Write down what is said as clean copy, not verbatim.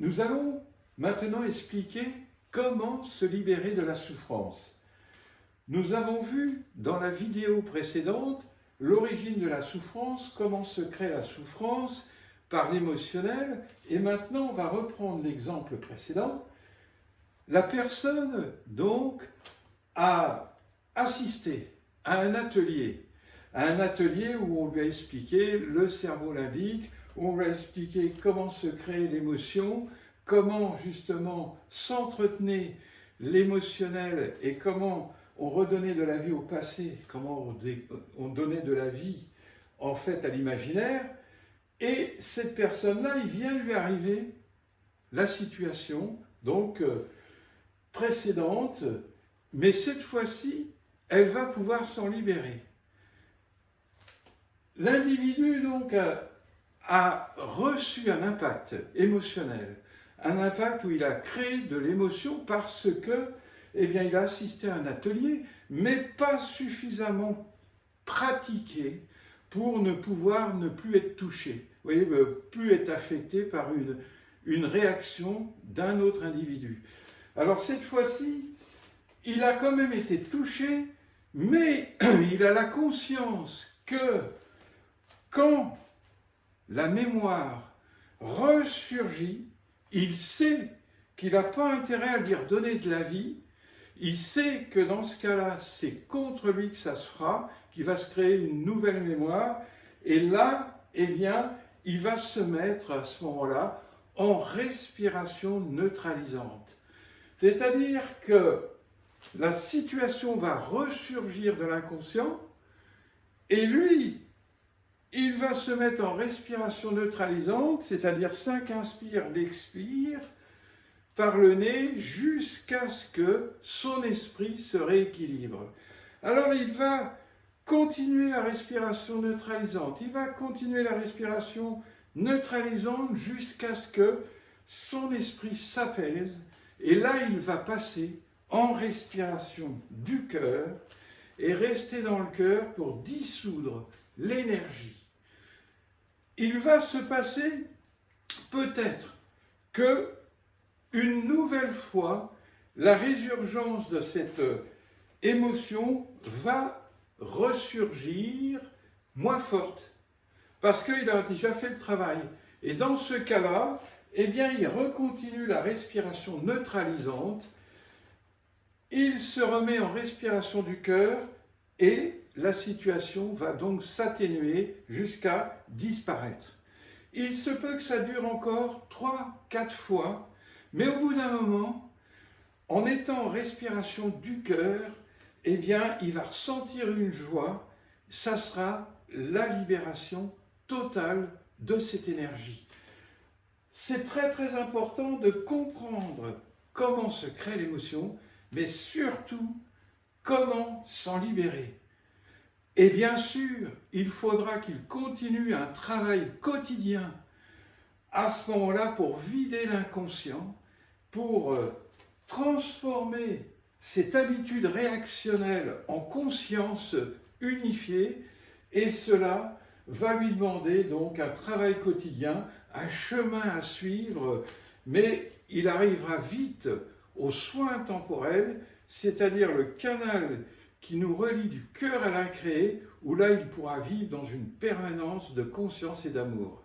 Nous allons maintenant expliquer comment se libérer de la souffrance. Nous avons vu dans la vidéo précédente l'origine de la souffrance, comment se crée la souffrance par l'émotionnel, et maintenant on va reprendre l'exemple précédent. La personne donc a assisté à un atelier où on lui a expliqué le cerveau limbique, où on lui a expliqué comment se crée l'émotion, comment justement s'entretenait l'émotionnel et comment on redonnait de la vie au passé, comment on donnait de la vie en fait à l'imaginaire. Et cette personne-là, il vient lui arriver la situation donc précédente, mais cette fois-ci, elle va pouvoir s'en libérer. L'individu donc a reçu un impact émotionnel, un impact où il a créé de l'émotion parce que, eh bien, il a assisté à un atelier, mais pas suffisamment pratiqué pour pouvoir ne plus être touché, vous voyez, plus être affecté par une réaction d'un autre individu. Alors cette fois-ci, il a quand même été touché, mais il a la conscience que quand la mémoire ressurgit, il sait qu'il n'a pas intérêt à lui redonner de la vie, il sait que dans ce cas-là, c'est contre lui que ça se fera, qu'il va se créer une nouvelle mémoire, et là, eh bien, il va se mettre à ce moment-là en respiration neutralisante. C'est-à-dire que la situation va ressurgir de l'inconscient, et lui, il va se mettre en respiration neutralisante, c'est-à-dire 5 inspire, l'expire, par le nez, jusqu'à ce que son esprit se rééquilibre. Alors il va continuer la respiration neutralisante, il va continuer la respiration neutralisante jusqu'à ce que son esprit s'apaise, et là il va passer en respiration du cœur et rester dans le cœur pour dissoudre l'énergie. Il va se passer peut-être que une nouvelle fois, la résurgence de cette émotion va ressurgir moins forte, parce qu'il a déjà fait le travail. Et dans ce cas-là, eh bien, il recontinue la respiration neutralisante, il se remet en respiration du cœur et la situation va donc s'atténuer jusqu'à disparaître. Il se peut que ça dure encore 3-4 fois, mais au bout d'un moment, en étant en respiration du cœur, eh bien, il va ressentir une joie, ça sera la libération totale de cette énergie. C'est très très important de comprendre comment se crée l'émotion, mais surtout comment s'en libérer. Et bien sûr, il faudra qu'il continue un travail quotidien à ce moment-là pour vider l'inconscient, pour transformer cette habitude réactionnelle en conscience unifiée, et cela va lui demander donc un travail quotidien, un chemin à suivre, mais il arrivera vite aux soins temporels, c'est-à-dire le canal qui nous relie du cœur à l'incréé, où là il pourra vivre dans une permanence de conscience et d'amour.